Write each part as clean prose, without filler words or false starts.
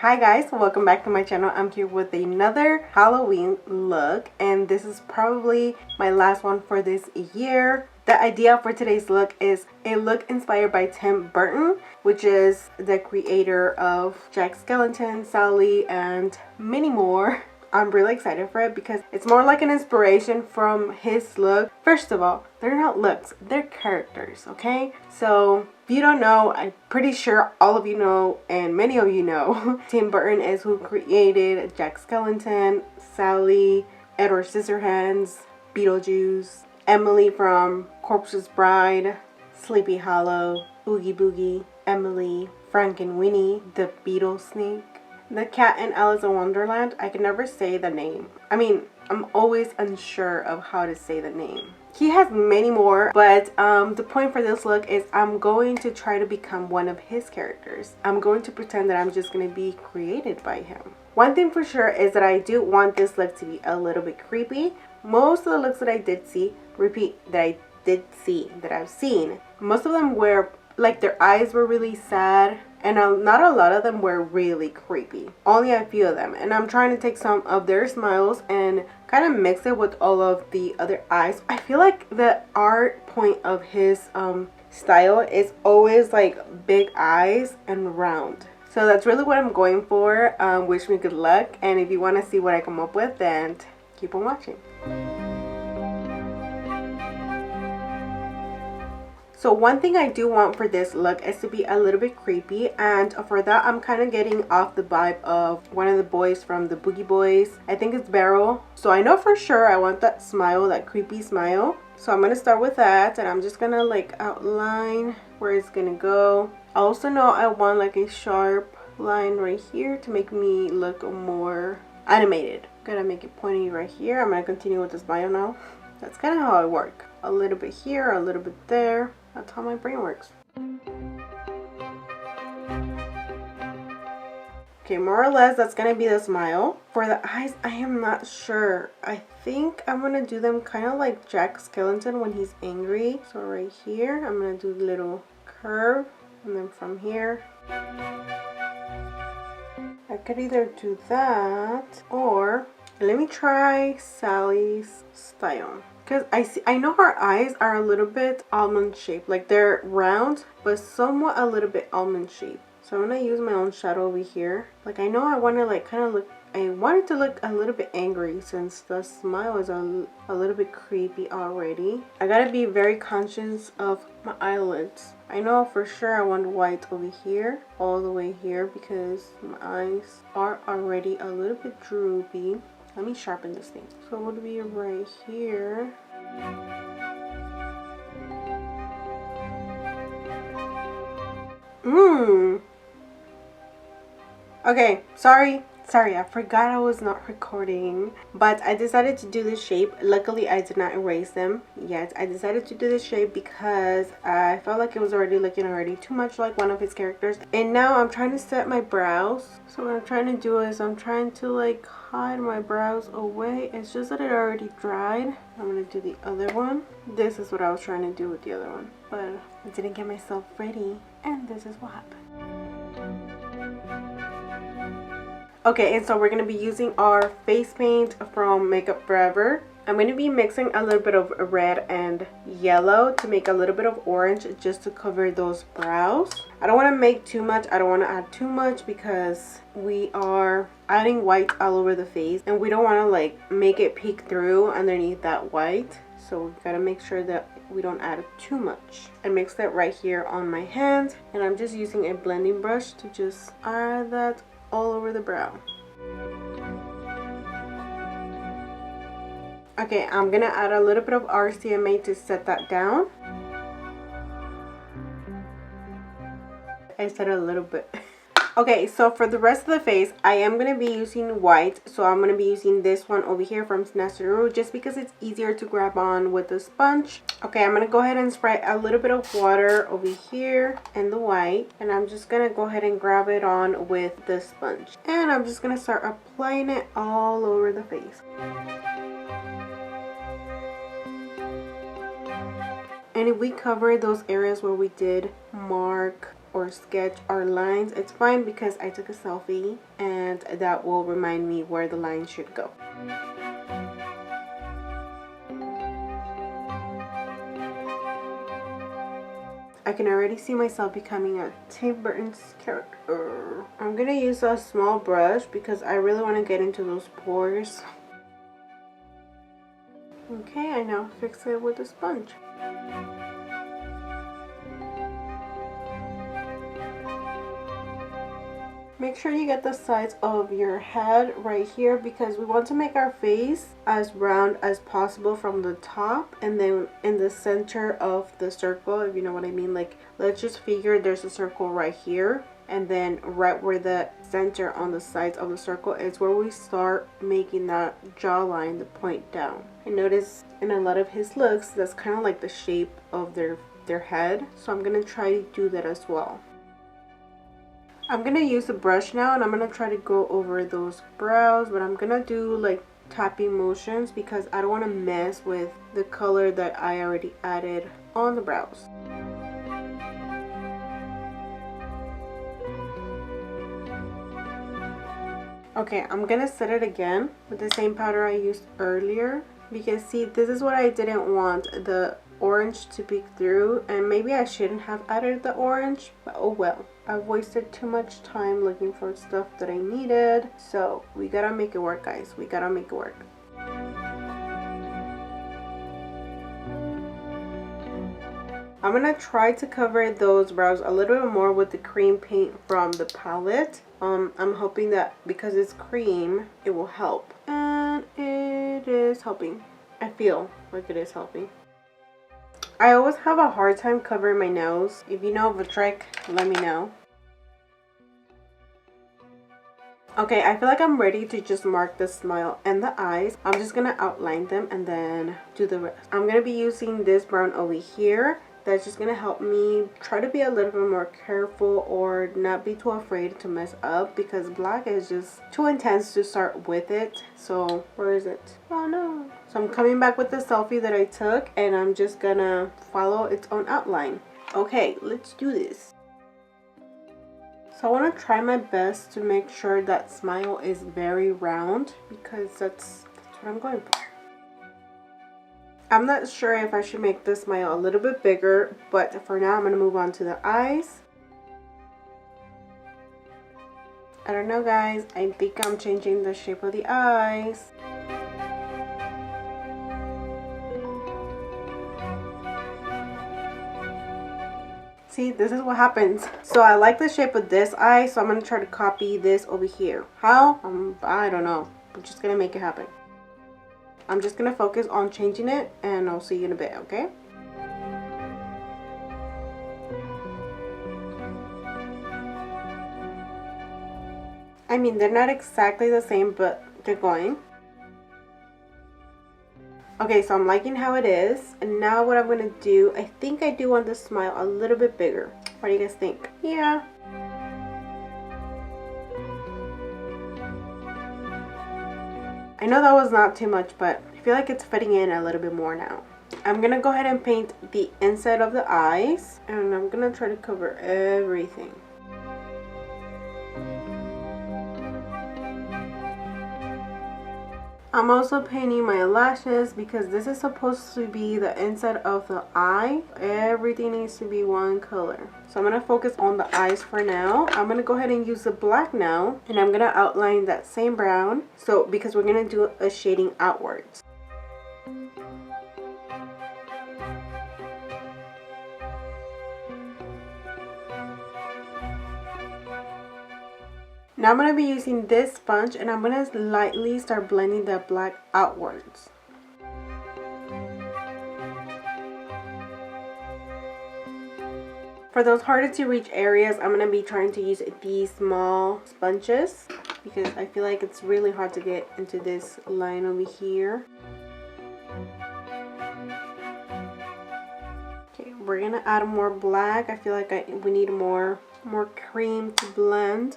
Hi guys, welcome back to my channel. I'm here with another Halloween look, and this is probably my last one for this year. The idea for today's look is a look inspired by Tim Burton, which is the creator of Jack Skellington, Sally, and many more. I'm really excited for it because it's more like an inspiration from his look. First of all, they're not looks, they're characters, okay? So if you don't know, I'm pretty sure all of you know, and many of you know, Tim Burton is who created Jack Skellington, Sally, Edward Scissorhands, Beetlejuice, Emily from Corpse's Bride, Sleepy Hollow, Oogie Boogie, Emily, Frankenweenie, the Beetle Snake, the cat in Alice in Wonderland. I can never say the name. I'm always unsure of how to say the name. He has many more, but the point for this look is I'm going to try to become one of his characters. I'm going to pretend that I'm just going to be created by him. One thing for sure is that I do want this look to be a little bit creepy. Most of the looks that I did see, that I've seen, most of them were like their eyes were really sad, and not a lot of them were really creepy. Only a few of them. And I'm trying to take some of their smiles and kind of mix it with all of the other eyes. I feel like the art point of his style is always like big eyes and round. So that's really what I'm going for. Wish me good luck. And if you want to see what I come up with, then keep on watching. So one thing I do want for this look is to be a little bit creepy, and for that I'm kind of getting off the vibe of one of the boys from the Boogie Boys. I think it's Barrel. So I know for sure I want that smile, that creepy smile. So I'm going to start with that, and I'm just going to like outline where it's going to go. I also know I want like a sharp line right here to make me look more animated. Gonna make it pointy right here. I'm going to continue with the smile now. That's kind of how I work. A little bit here, a little bit there. That's how my brain works. Okay, more or less that's gonna be the smile. For the eyes, I am not sure. I think I'm gonna do them kind of like Jack Skellington when he's angry. So right here, I'm gonna do a little curve, and then from here, I could either do that, or let me try Sally's style. Because I know her eyes are a little bit almond shaped, like they're round but somewhat a little bit almond shaped. So I'm gonna use my own shadow over here. Like I know I want to like kind of look, I want it to look a little bit angry since the smile is a little bit creepy already. I gotta be very conscious of my eyelids. I know for sure I want white over here, all the way here, because my eyes are already a little bit droopy. Let me sharpen this thing. So it would be right here. Okay, sorry, I forgot I was not recording, but I decided to do this shape. Luckily I did not erase them yet. I decided to do this shape because I felt like it was already looking too much like one of his characters, and now I'm trying to set my brows. So what I'm trying to do is I'm trying to like hide my brows away. It's just that it already dried. I'm gonna do the other one. This is what I was trying to do with the other one, but I didn't get myself ready, and this is what happened. Okay, and so we're going to be using our face paint from Makeup Forever. I'm going to be mixing a little bit of red and yellow to make a little bit of orange just to cover those brows. I don't want to make too much. I don't want to add too much because we are adding white all over the face, and we don't want to like make it peek through underneath that white. So we've got to make sure that we don't add too much. I mixed that right here on my hand, and I'm just using a blending brush to just add that all over the brow. Okay, I'm gonna add a little bit of RCMA to set that down. I said a little bit. Okay, so for the rest of the face, I am going to be using white. So I'm going to be using this one over here from Snatcheroo just because it's easier to grab on with the sponge. Okay, I'm going to go ahead and spray a little bit of water over here and the white. And I'm just going to go ahead and grab it on with the sponge. And I'm just going to start applying it all over the face. And if we cover those areas where we did mark or sketch our lines, it's fine because I took a selfie and that will remind me where the lines should go. I can already see myself becoming a Tim Burton's character. I'm gonna use a small brush because I really want to get into those pores. Okay, I now fix it with a sponge. Make sure you get the sides of your head right here because we want to make our face as round as possible from the top, and then in the center of the circle, if you know what I mean. Like, let's just figure there's a circle right here, and then right where the center on the sides of the circle is where we start making that jawline, the point down. I notice in a lot of his looks that's kind of like the shape of their head, so I'm gonna try to do that as well. I'm gonna use a brush now and I'm gonna try to go over those brows, but I'm gonna do like tapping motions because I don't want to mess with the color that I already added on the brows. Okay, I'm gonna set it again with the same powder I used earlier because see, this is what I didn't want the orange to peek through, and maybe I shouldn't have added the orange, but oh well. I've wasted too much time looking for stuff that I needed, so we gotta make it work, guys. We gotta make it work. I'm gonna try to cover those brows a little bit more with the cream paint from the palette. I'm hoping that because it's cream, it will help, and it is helping. I feel like it is helping. I always have a hard time covering my nose. If you know of a trick, let me know. Okay, I feel like I'm ready to just mark the smile and the eyes. I'm just gonna outline them and then do the rest. I'm gonna be using this brown over here. That's just gonna help me try to be a little bit more careful or not be too afraid to mess up, because black is just too intense to start with it. So where is it? Oh no. So I'm coming back with the selfie that I took and I'm just gonna follow its own outline. Okay, let's do this. So I want to try my best to make sure that smile is very round because that's what I'm going for. I'm not sure if I should make this smile a little bit bigger, but for now I'm going to move on to the eyes. I don't know, guys. I think I'm changing the shape of the eyes. See, this is what happens. So I like the shape of this eye, so I'm going to try to copy this over here. How? I don't know. I'm just going to make it happen. I'm just going to focus on changing it and I'll see you in a bit, okay? I mean, they're not exactly the same, but they're going. Okay, so I'm liking how it is. And now what I'm going to do, I think I do want the smile a little bit bigger. What do you guys think? Yeah. I know that was not too much, but I feel like it's fitting in a little bit more now. I'm going to go ahead and paint the inside of the eyes. And I'm going to try to cover everything. I'm also painting my lashes because this is supposed to be the inside of the eye. Everything needs to be one color. So I'm going to focus on the eyes for now. I'm going to go ahead and use the black now. And I'm going to outline that same brown. So because we're going to do a shading outwards. Now I'm going to be using this sponge and I'm going to lightly start blending that black outwards. For those harder to reach areas, I'm going to be trying to use these small sponges because I feel like it's really hard to get into this line over here. Okay, we're going to add more black. I feel like we need more cream to blend.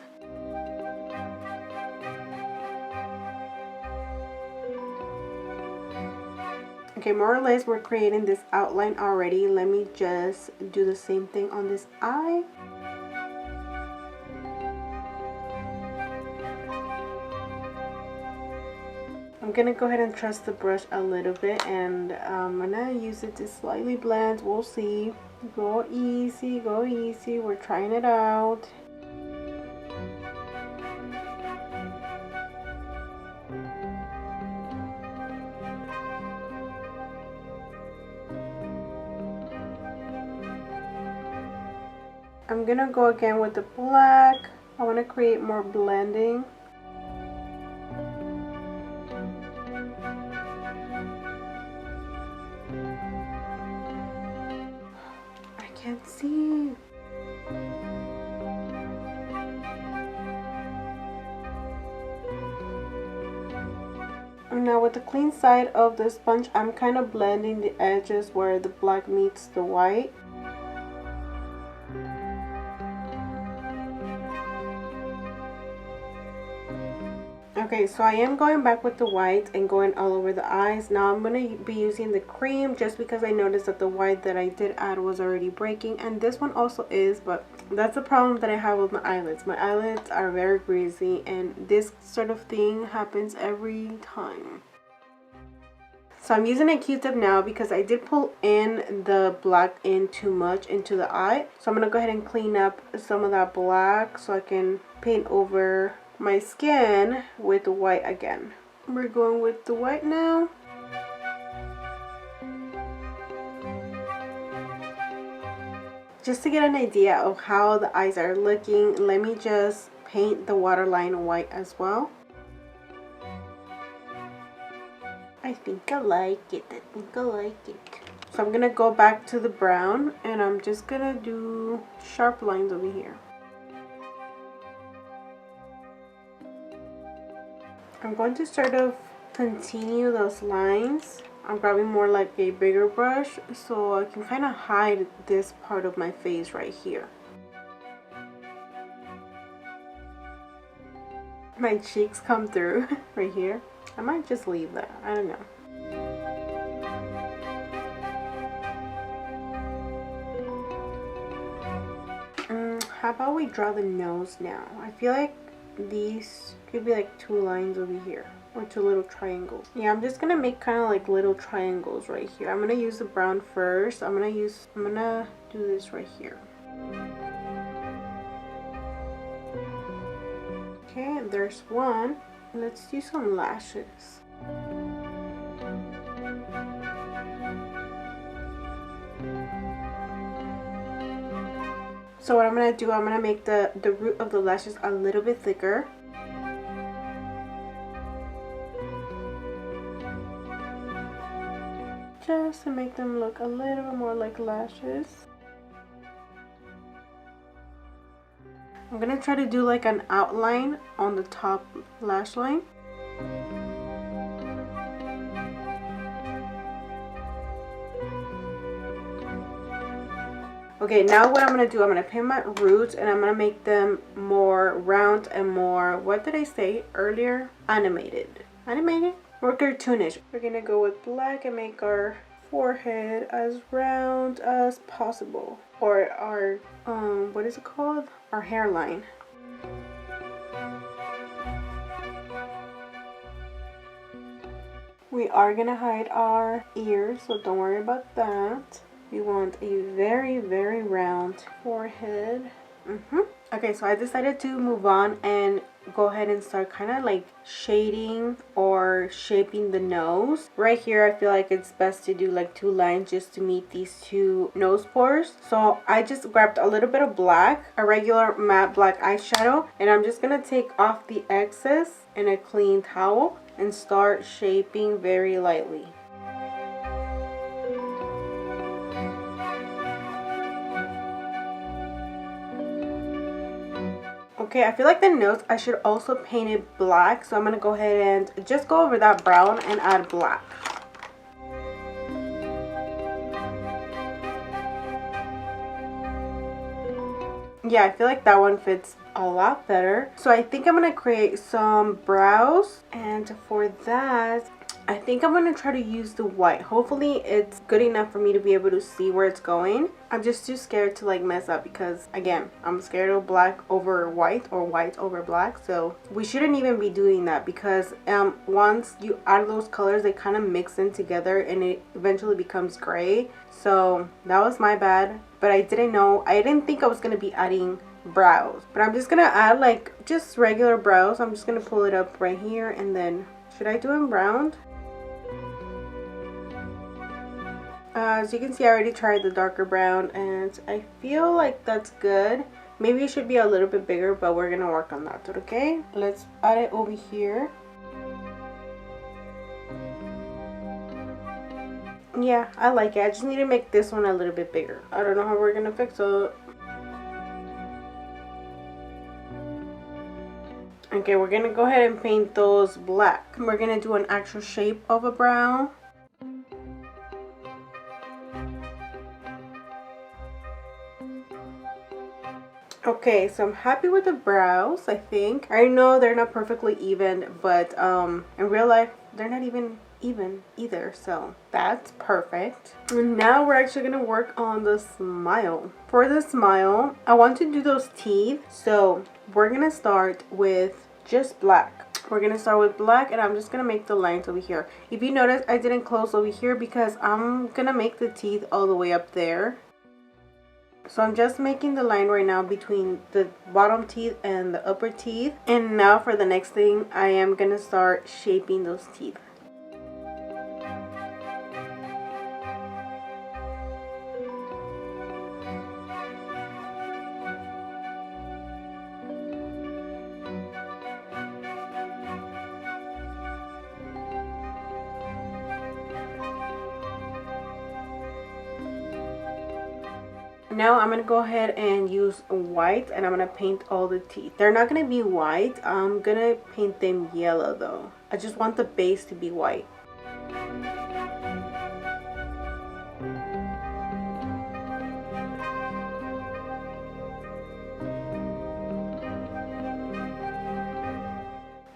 Okay, more or less we're creating this outline already. Let me just do the same thing on this eye. gonna go ahead and trust the brush a little bit, and I'm gonna use it to slightly blend. We'll see. Go easy, go easy. We're trying it out. I'm gonna go again with the black. I want to create more blending. I can't see. And now with the clean side of the sponge, I'm kind of blending the edges where the black meets the white. Okay, so I am going back with the white and going all over the eyes. Now I'm going to be using the cream just because I noticed that the white that I did add was already breaking, and this one also is, but that's the problem that I have with my eyelids. My eyelids are very greasy, and this sort of thing happens every time. So I'm using a Q-tip now because I did pull in the black in too much into the eye. So I'm going to go ahead and clean up some of that black so I can paint over my skin with the white again. We're going with the white now. Just to get an idea of how the eyes are looking, let me just paint the waterline white as well. I think I like it. I think I like it. So I'm gonna go back to the brown and I'm just gonna do sharp lines over here. I'm going to sort of continue those lines. I'm grabbing more like a bigger brush so I can kind of hide this part of my face right here. My cheeks come through right here. I might just leave that. I don't know. How about we draw the nose now? I feel like these could be like 2 lines over here, or 2 little triangles. Yeah, I'm just gonna make kind of like little triangles right here. I'm gonna use the brown first. I'm gonna do this right here. Okay, there's one. Let's do some lashes. So what I'm going to do, I'm going to make the root of the lashes a little bit thicker. Just to make them look a little bit more like lashes. I'm going to try to do like an outline on the top lash line. Okay, now what I'm going to do, I'm going to paint my roots and I'm going to make them more round and more, what did I say earlier? Animated. Animated? Or cartoonish. We're going to go with black and make our forehead as round as possible. Or our, what is it called? Our hairline. We are going to hide our ears, so don't worry about that. We want a very, very round forehead. Okay, so I decided to move on and go ahead and start kind of like shading or shaping the nose. Right here, I feel like it's best to do like 2 lines just to meet these 2 nose pores. So I just grabbed a little bit of black, a regular matte black eyeshadow, and I'm just going to take off the excess in a clean towel and start shaping very lightly. Okay, I feel like the nose, I should also paint it black. So I'm going to go ahead and just go over that brown and add black. Yeah, I feel like that one fits a lot better. So I think I'm going to create some brows. And for that, I think I'm going to try to use the white. Hopefully it's good enough for me to be able to see where it's going. I'm just too scared to like mess up because again, I'm scared of black over white or white over black. So we shouldn't even be doing that because once you add those colors, they kind of mix in together and it eventually becomes gray. So that was my bad, but I didn't think I was going to be adding brows, but I'm just going to add like just regular brows. I'm just going to pull it up right here, and then should I do them round? As you can see, I already tried the darker brown and I feel like that's good. Maybe it should be a little bit bigger, but we're gonna work on that, okay? Let's add it over here. Yeah, I like it. I just need to make this one a little bit bigger. I don't know how we're gonna fix it. Okay, we're gonna go ahead and paint those black. We're gonna do an actual shape of a brow. Okay, so I'm happy with the brows, I think. I know they're not perfectly even, but in real life, they're not even either, so that's perfect. And now we're actually gonna work on the smile. For the smile, I want to do those teeth, so we're gonna start with just black. We're gonna start with black, and I'm just gonna make the lines over here. If you notice, I didn't close over here because I'm gonna make the teeth all the way up there. So I'm just making the line right now between the bottom teeth and the upper teeth. And now for the next thing, I am gonna start shaping those teeth. Now I'm going to go ahead and use white, and I'm going to paint all the teeth. They're not going to be white. I'm going to paint them yellow though. I just want the base to be white.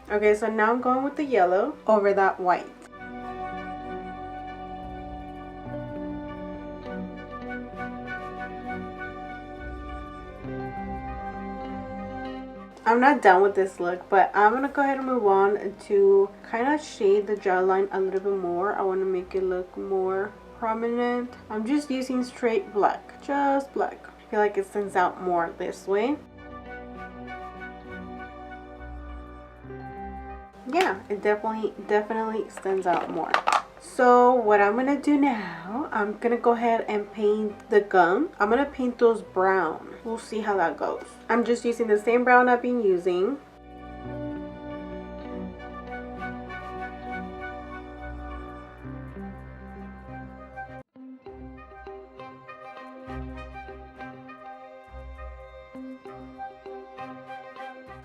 Okay, so now I'm going with the yellow over that white. I'm not done with this look, but I'm gonna go ahead and move on to kind of shade the jawline a little bit more. I want to make it look more prominent. I'm just using straight black, just black. I feel like it stands out more this way. Yeah, it definitely stands out more. So what I'm gonna do now, I'm gonna go ahead and paint the gum. I'm gonna paint those brown. We'll see how that goes. I'm just using the same brown I've been using.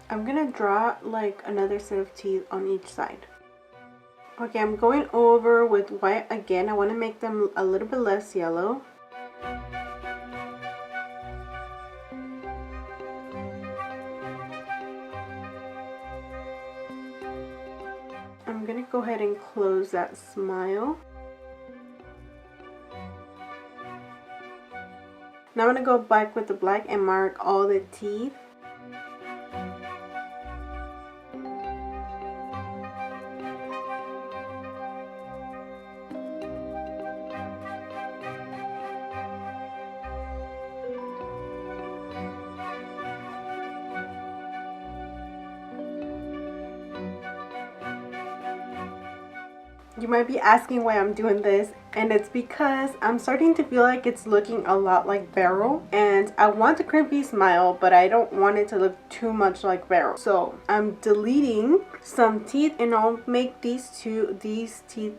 I'm gonna draw like another set of teeth on each side. Okay, I'm going over with white again. I want to make them a little bit less yellow. I'm going to go ahead and close that smile. Now I'm going to go back with the black and mark all the teeth. You might be asking why I'm doing this, and it's because I'm starting to feel like it's looking a lot like Barrel, and I want a crimpy smile, but I don't want it to look too much like Barrel. So I'm deleting some teeth, and I'll make these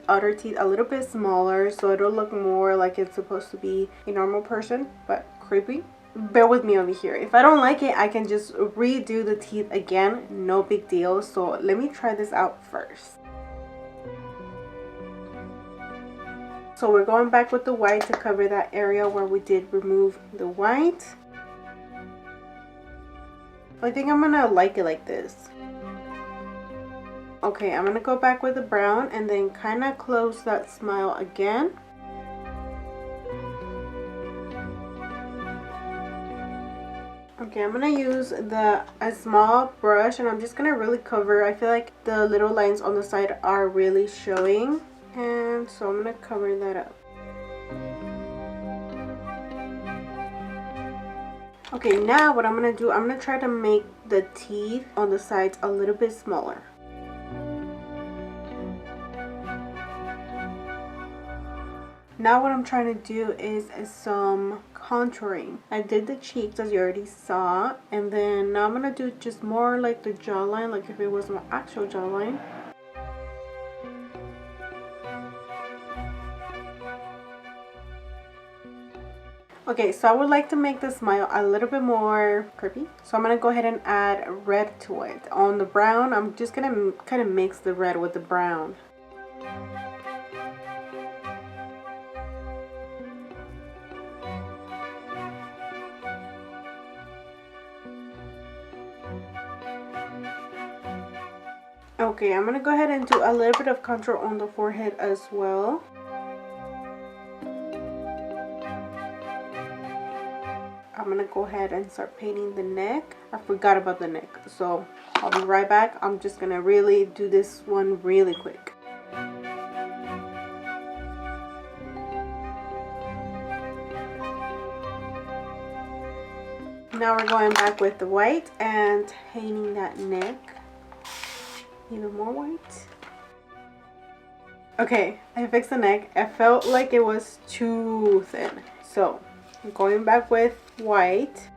outer teeth a little bit smaller so it'll look more like it's supposed to be a normal person, but creepy. Bear with me over here. If I don't like it, I can just redo the teeth again, no big deal. So let me try this out first. So we're going back with the white to cover that area where we did remove the white. I think I'm gonna like it like this. Okay, I'm gonna go back with the brown and then kind of close that smile again. Okay, I'm gonna use a small brush and I'm just gonna really cover. I feel like the little lines on the side are really showing, and so I'm gonna cover that up. Okay, now what I'm gonna do, I'm gonna try to make the teeth on the sides a little bit smaller. Now what I'm trying to do is some contouring. I did the cheeks as you already saw, and then now I'm gonna do just more like the jawline, like if it was my actual jawline. Okay, so I would like to make the smile a little bit more creepy. So I'm gonna go ahead and add red to it. On the brown, I'm just gonna kind of mix the red with the brown. Okay, I'm gonna go ahead and do a little bit of contour on the forehead as well. I'm gonna go ahead and start painting the neck. I forgot about the neck, so I'll be right back. I'm just gonna really do this one really quick. Now we're going back with the white and painting that neck even more white. Okay, I fixed the neck. I felt like it was too thin, so I'm going back with white.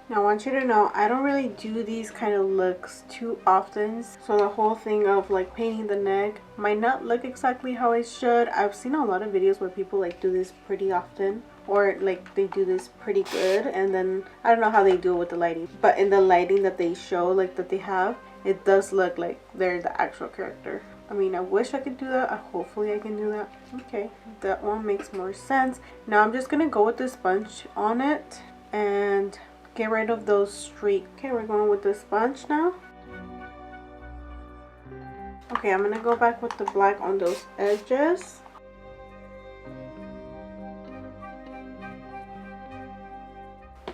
Now I want you to know I don't really do these kind of looks too often, so the whole thing of like painting the neck might not look exactly how it should. I've seen a lot of videos where people like do this pretty often, or like they do this pretty good, and then I don't know how they do it with the lighting, but in the lighting that they show, like that they have, it does look like they're the actual character. I mean, I wish I could do that. Hopefully I can do that. Okay, that one makes more sense. Now I'm just gonna go with the sponge on it and get rid of those streaks. Okay, we're going with the sponge now. Okay, I'm gonna go back with the black on those edges.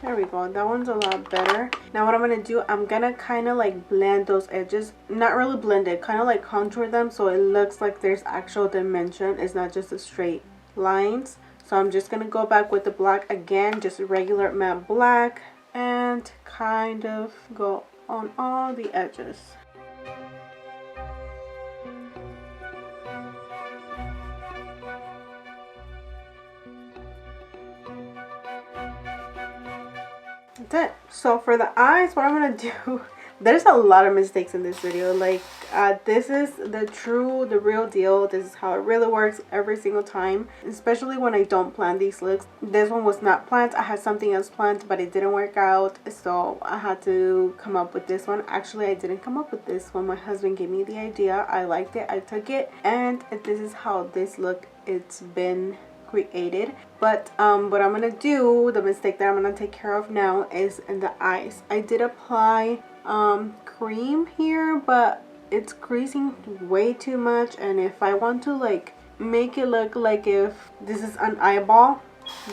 There we go, that one's a lot better. Now what I'm gonna do, I'm gonna kind of like blend those edges, not really blend it, kind of like contour them so it looks like there's actual dimension. It's not just a straight lines. So I'm just gonna go back with the black again, just regular matte black, and kind of go on all the edges. That's it. So for the eyes, what I'm gonna do, there's a lot of mistakes in this video. Like this is the real deal. This is how it really works every single time, especially when I don't plan these looks. This one was not planned. I had something else planned, but it didn't work out, so I had to come up with this one. Actually, I didn't come up with this one. My husband gave me the idea. I liked it, I took it, and this is how this look it's been created. But what I'm gonna do, the mistake that I'm gonna take care of now, is in the eyes. I did apply cream here, but it's creasing way too much, and if I want to like make it look like if this is an eyeball,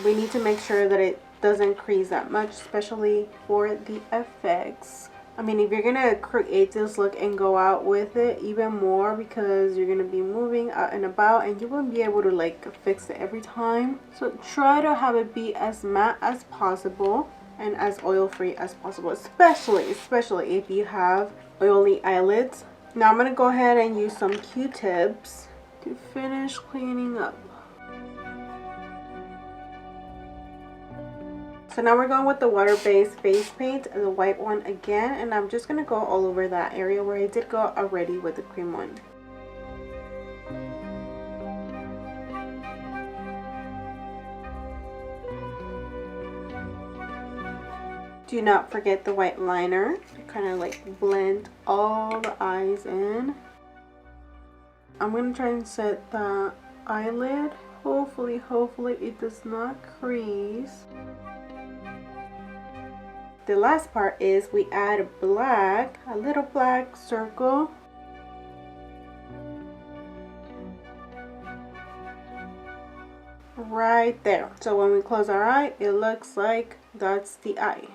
we need to make sure that it doesn't crease that much, especially for the effects. I mean, if you're gonna create this look and go out with it even more, because you're gonna be moving out and about and you won't be able to like fix it every time, so try to have it be as matte as possible and as oil free as possible, especially if you have oily eyelids. Now I'm gonna go ahead and use some Q-tips to finish cleaning up. So now we're going with the water-based face paint, the white one again, and I'm just gonna go all over that area where I did go already with the cream one. Do not forget the white liner to kind of like blend all the eyes in. I'm gonna try and set the eyelid. Hopefully it does not crease. the last part is we add black, a little black circle. Right there. So when we close our eye, it looks like that's the eye.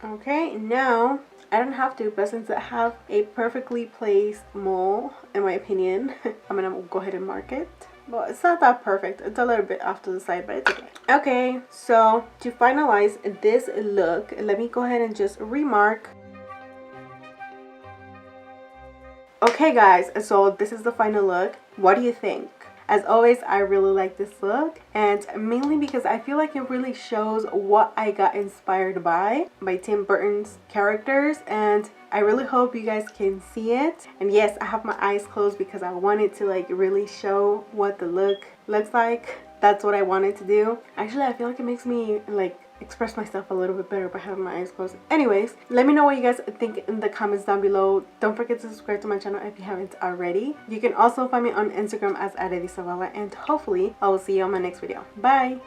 Okay, now I don't have to, but since I have a perfectly placed mole, in my opinion, I'm gonna go ahead and mark it. Well, it's not that perfect. It's a little bit off to the side, but it's okay. Okay, so to finalize this look, let me go ahead and just remark. Okay guys, so this is the final look. What do you think? As always, I really like this look, and mainly because I feel like it really shows what I got inspired by Tim Burton's characters, and I really hope you guys can see it. And yes, I have my eyes closed because I wanted to like really show what the look looks like. That's what I wanted to do. Actually, I feel like it makes me like express myself a little bit better by having my eyes closed. Anyways, let me know what you guys think in the comments down below. Don't forget to subscribe to my channel if you haven't already. You can also find me on Instagram as @Isabella, and hopefully I will see you on my next video. Bye!